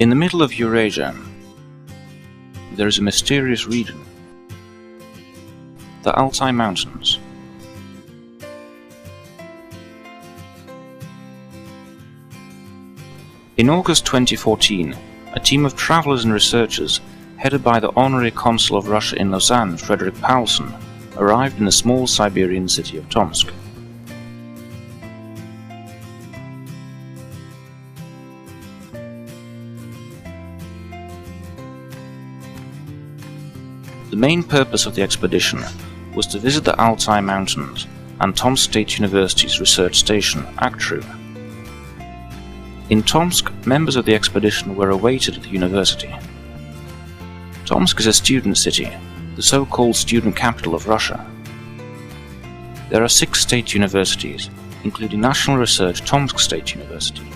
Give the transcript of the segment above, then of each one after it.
In the middle of Eurasia, there is a mysterious region, the Altai Mountains. In August 2014, a team of travelers and researchers, headed by the honorary consul of Russia in Lausanne, Frederik Paulsen, arrived in the small Siberian city of Tomsk. The main purpose of the expedition was to visit the Altai Mountains and Tomsk State University's research station, Aktru. In Tomsk, members of the expedition were awaited at the university. Tomsk is a student city, the so-called student capital of Russia. There are 6 state universities, including National Research Tomsk State University.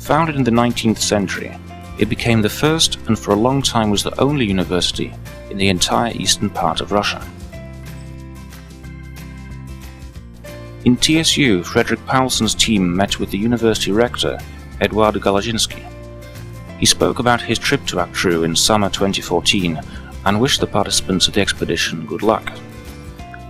Founded in the 19th century, it became the first and for a long time was the only university in the entire eastern part of Russia. In TSU, Frederik Paulsen's team met with the university rector, Eduard Galazinski. He spoke about his trip to Aktru in summer 2014 and wished the participants of the expedition good luck.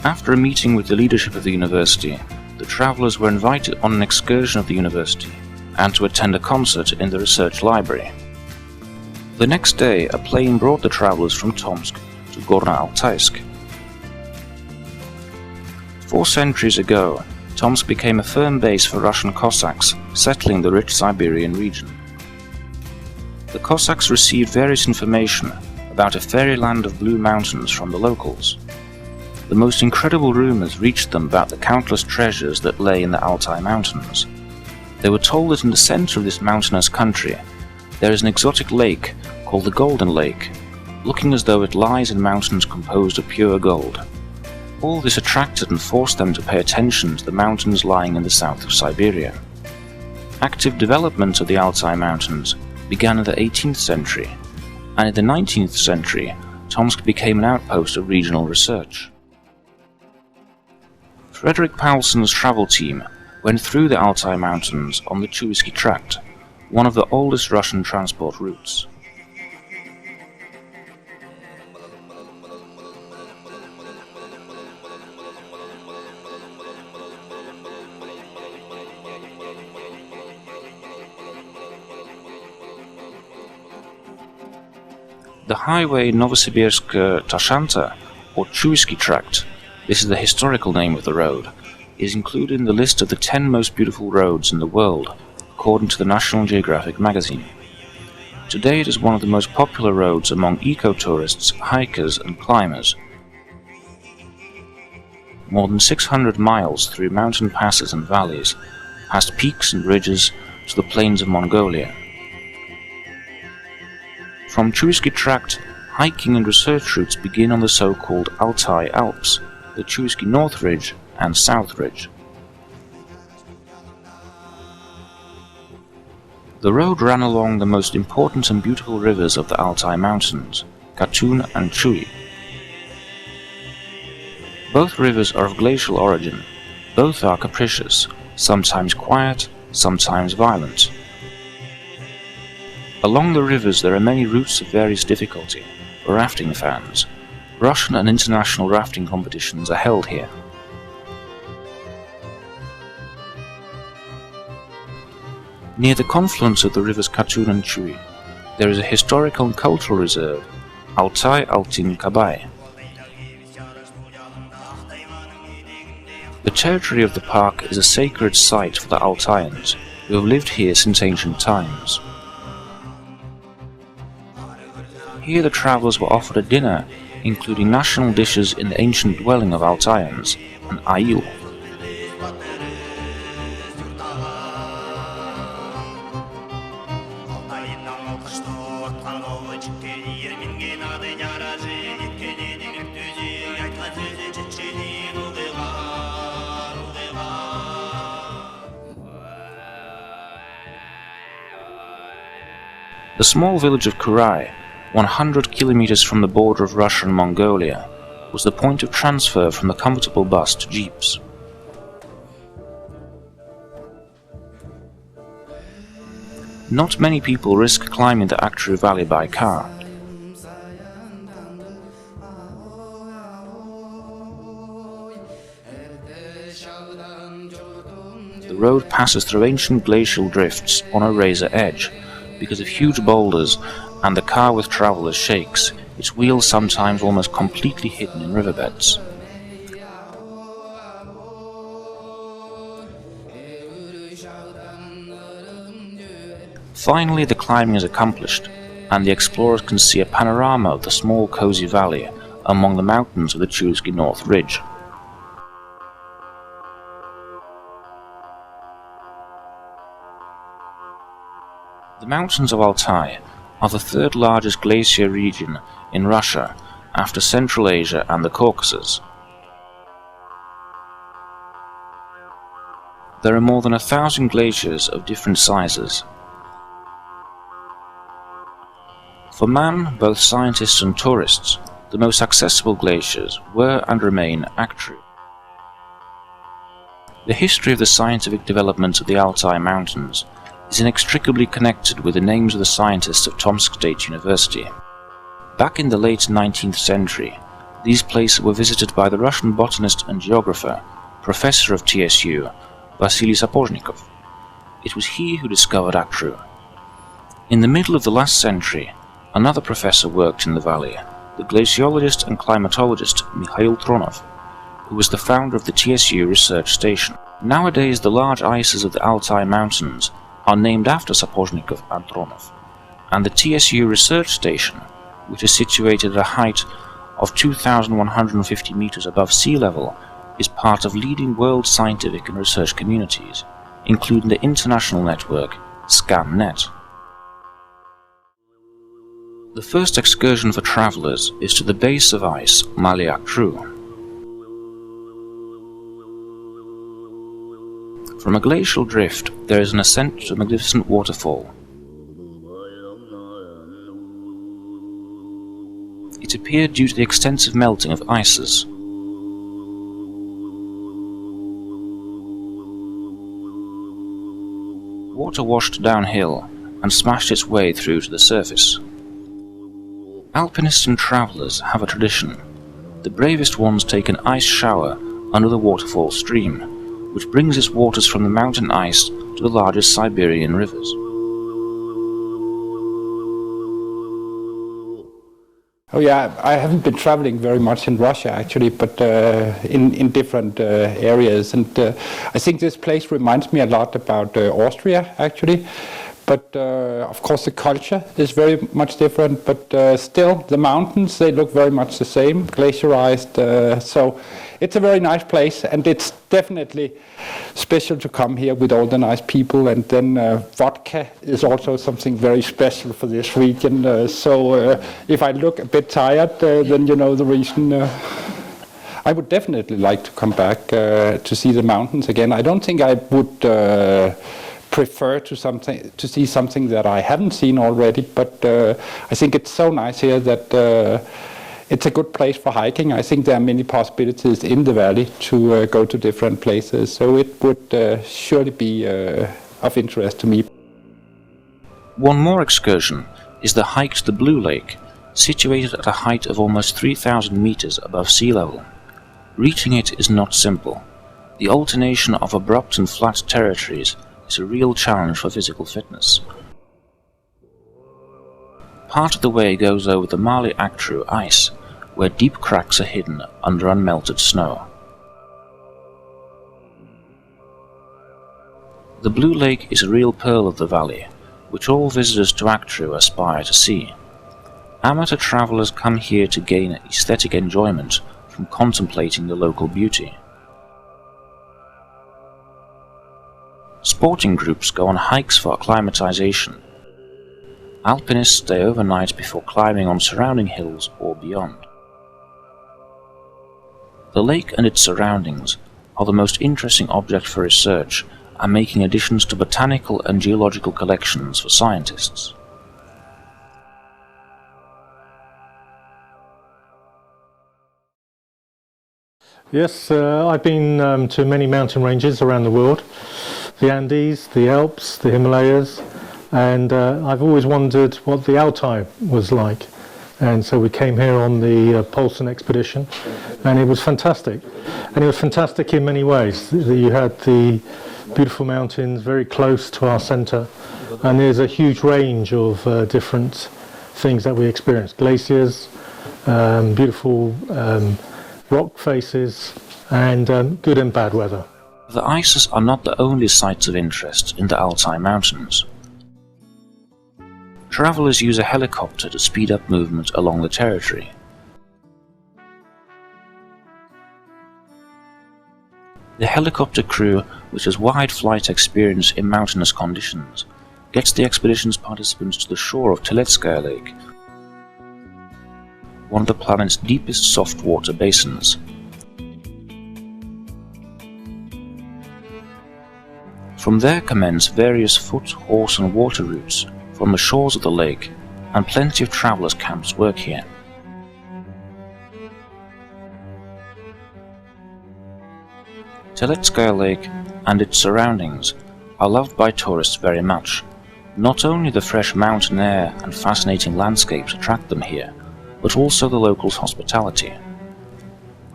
After a meeting with the leadership of the university, the travelers were invited on an excursion of the university and to attend a concert in the research library. The next day, a plane brought the travelers from Tomsk to Gorno-Altaysk. 4 centuries ago, Tomsk became a firm base for Russian Cossacks settling the rich Siberian region. The Cossacks received various information about a fairyland of blue mountains from the locals. The most incredible rumors reached them about the countless treasures that lay in the Altai Mountains. They were told that in the center of this mountainous country, there is an exotic lake called the Golden Lake, looking as though it lies in mountains composed of pure gold. All this attracted and forced them to pay attention to the mountains lying in the south of Siberia. Active development of the Altai Mountains began in the 18th century, and in the 19th century, Tomsk became an outpost of regional research. Frederik Paulsen's travel team went through the Altai Mountains on the Chuisky Tract, one of the oldest Russian transport routes. The highway Novosibirsk-Tashanta, or Chuisky Tract, this is the historical name of the road, is included in the list of the 10 most beautiful roads in the world, according to the National Geographic magazine. Today it is one of the most popular roads among eco-tourists, hikers and climbers. More than 600 miles through mountain passes and valleys, past peaks and ridges to the plains of Mongolia. From Chuisky Tract, hiking and research routes begin on the so-called Altai Alps, the Chuisky North Ridge and South Ridge. The road ran along the most important and beautiful rivers of the Altai Mountains, Katun and Chui. Both rivers are of glacial origin. Both are capricious, sometimes quiet, sometimes violent. Along the rivers there are many routes of various difficulty for rafting fans. Russian and international rafting competitions are held here. Near the confluence of the rivers Katun and Chui, there is a historical and cultural reserve, Altai Altin Kabai. The territory of the park is a sacred site for the Altaians, who have lived here since ancient times. Here the travelers were offered a dinner, including national dishes in the ancient dwelling of Altaians, an ayil. The small village of Kurai, 100 kilometers from the border of Russia and Mongolia, was the point of transfer from the comfortable bus to jeeps. Not many people risk climbing the Actru Valley by car. The road passes through ancient glacial drifts on a razor edge. Because of huge boulders and the car with travellers shakes, its wheels sometimes almost completely hidden in riverbeds. Finally, the climbing is accomplished, and the explorers can see a panorama of the small cozy valley among the mountains of the Chusky North Ridge. The mountains of Altai are the third largest glacier region in Russia after Central Asia and the Caucasus. There are more than 1,000 glaciers of different sizes. For man, both scientists and tourists, the most accessible glaciers were and remain Actru. The history of the scientific development of the Altai Mountains is inextricably connected with the names of the scientists of Tomsk State University. Back in the late 19th century, these places were visited by the Russian botanist and geographer, professor of TSU, Vasily Sapochnikov. It was he who discovered Actru. In the middle of the last century, another professor worked in the valley, the glaciologist and climatologist Mikhail Tronov, who was the founder of the TSU research station. Nowadays, the large ices of the Altai Mountains are named after Sapochnikov and Tronov, and the TSU research station, which is situated at a height of 2,150 meters above sea level, is part of leading world scientific and research communities, including the international network ScanNet. The first excursion for travellers is to the base of ice, Mali Actru. From a glacial drift, there is an ascent to a magnificent waterfall. It appeared due to the extensive melting of ices. Water washed downhill and smashed its way through to the surface. Alpinists and travellers have a tradition. The bravest ones take an ice shower under the waterfall stream, which brings its waters from the mountain ice to the largest Siberian rivers. Oh yeah, I haven't been traveling very much in Russia actually, but in different areas, and I think this place reminds me a lot about Austria actually. But of course the culture is very much different, but still the mountains, they look very much the same, glaciarized, so it's a very nice place, and it's definitely special to come here with all the nice people, and then vodka is also something very special for this region, so if I look a bit tired, then you know the reason. I would definitely like to come back to see the mountains again. I don't think I would prefer to see something that I haven't seen already, but I think it's so nice here that it's a good place for hiking. I think there are many possibilities in the valley to go to different places, so it would surely be of interest to me. One more excursion is the hike to the Blue Lake, situated at a height of almost 3,000 meters above sea level. Reaching it is not simple. The alternation of abrupt and flat territories is a real challenge for physical fitness. Part of the way goes over the Mali Actru ice, where deep cracks are hidden under unmelted snow. The Blue Lake is a real pearl of the valley, which all visitors to Actru aspire to see. Amateur travellers come here to gain aesthetic enjoyment from contemplating the local beauty. Sporting groups go on hikes for acclimatization. Alpinists stay overnight before climbing on surrounding hills or beyond. The lake and its surroundings are the most interesting object for research and making additions to botanical and geological collections for scientists. Yes, I've been to many mountain ranges around the world. The Andes, the Alps, the Himalayas, And I've always wondered what the Altai was like. And so we came here on the Paulsen expedition, and it was fantastic. And it was fantastic in many ways. You had the beautiful mountains very close to our centre, and there's a huge range of different things that we experienced. Glaciers, beautiful rock faces, and good and bad weather. The ices are not the only sites of interest in the Altai Mountains. Travellers use a helicopter to speed up movement along the territory. The helicopter crew, which has wide flight experience in mountainous conditions, gets the expedition's participants to the shore of Teletskaya Lake, one of the planet's deepest soft water basins. From there commence various foot, horse and water routes from the shores of the lake, and plenty of travellers' camps work here. Teletskaya Lake and its surroundings are loved by tourists very much. Not only the fresh mountain air and fascinating landscapes attract them here, but also the locals' hospitality.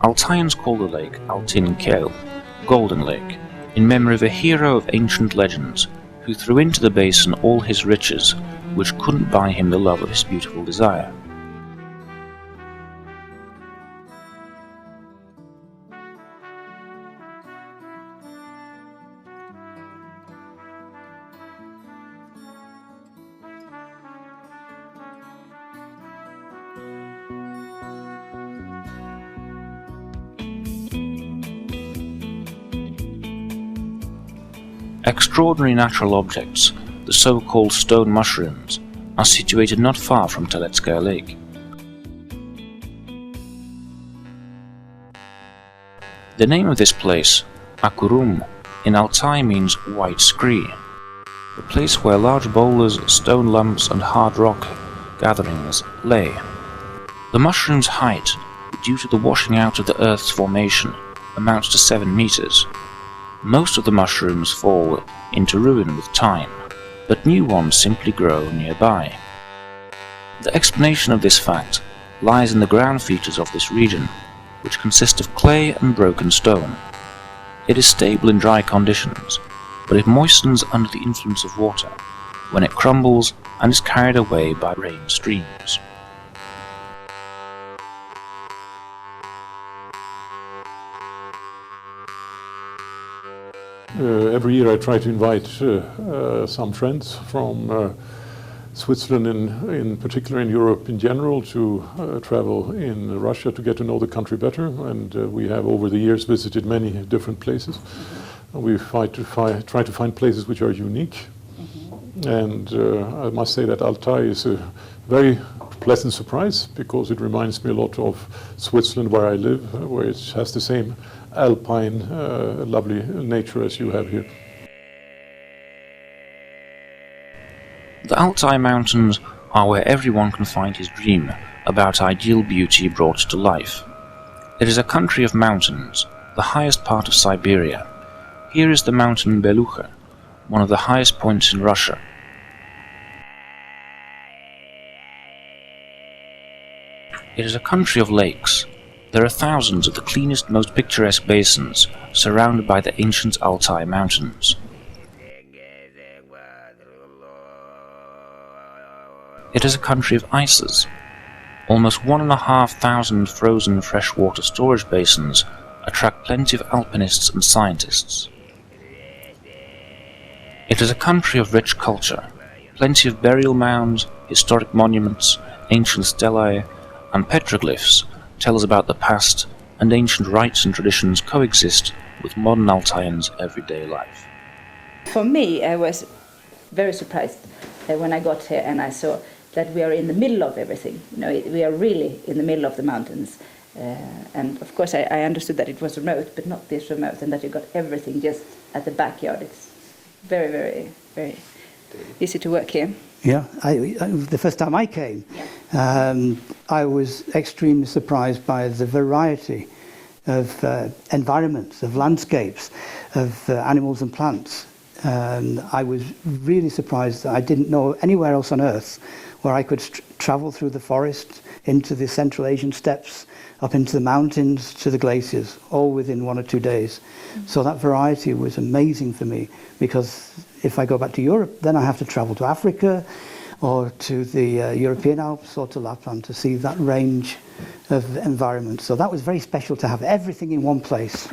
Altaians call the lake Altin Kel, Golden Lake, in memory of a hero of ancient legends who threw into the basin all his riches, which couldn't buy him the love of his beautiful desire. Extraordinary natural objects, the so-called stone mushrooms, are situated not far from Teletskaya Lake. The name of this place, Akurum, in Altai means white scree, the place where large boulders, stone lumps and hard rock gatherings lay. The mushroom's height, due to the washing out of the Earth's formation, amounts to 7 meters. Most of the mushrooms fall into ruin with time, but new ones simply grow nearby. The explanation of this fact lies in the ground features of this region, which consist of clay and broken stone. It is stable in dry conditions, but it moistens under the influence of water, when it crumbles and is carried away by rain streams. Every year I try to invite some friends from Switzerland in particular, in Europe in general, to travel in Russia to get to know the country better, and we have over the years visited many different places. We try to find places which are unique, and I must say that Altai is a very pleasant surprise, because it reminds me a lot of Switzerland where I live, where it has the same alpine lovely nature as you have here. The Altai Mountains are where everyone can find his dream about ideal beauty brought to life. It is a country of mountains, the highest part of Siberia. Here is the mountain Beluga, one of the highest points in Russia. It is a country of lakes. There are thousands of the cleanest, most picturesque basins surrounded by the ancient Altai Mountains. It is a country of ices. Almost 1,500 frozen freshwater storage basins attract plenty of alpinists and scientists. It is a country of rich culture. Plenty of burial mounds, historic monuments, ancient stelae, and petroglyphs tell us about the past, and ancient rites and traditions coexist with modern Altaians' everyday life. For me, I was very surprised when I got here and I saw that we are in the middle of everything. You know, we are really in the middle of the mountains. And of course I understood that it was remote, but not this remote, and that you got everything just at the backyard. It's very, very, very easy to work here. Yeah, the first time I came, I was extremely surprised by the variety of environments, of landscapes, of animals and plants. I was really surprised that I didn't know anywhere else on earth where I could travel through the forest, into the Central Asian steppes, up into the mountains, to the glaciers, all within 1 or 2 days. So that variety was amazing for me, because if I go back to Europe, then I have to travel to Africa, or to the European Alps, or to Lapland to see that range of environment. So that was very special to have everything in one place.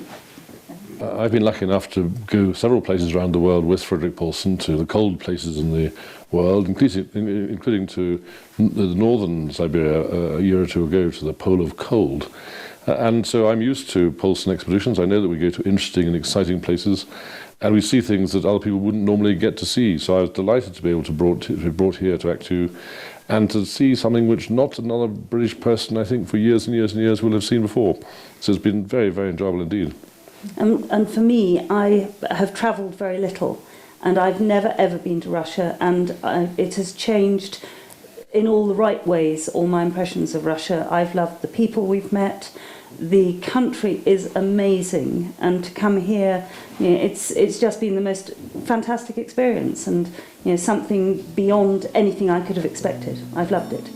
I've been lucky enough to go several places around the world with Frederik Paulsen, to the cold places in the world, including to the northern Siberia a year or two ago, to the pole of cold. And so I'm used to Paulsen expeditions. I know that we go to interesting and exciting places, and we see things that other people wouldn't normally get to see. So I was delighted to be able to be brought here to Act Two, and to see something which not another British person, I think, for years and years and years will have seen before. So it's been very, very enjoyable indeed. And for me, I have travelled very little, and I've never ever been to Russia, and it has changed in all the right ways, all my impressions of Russia. I've loved the people we've met. The country is amazing, and to come here, you know, it's just been the most fantastic experience, and you know, something beyond anything I could have expected. I've loved it.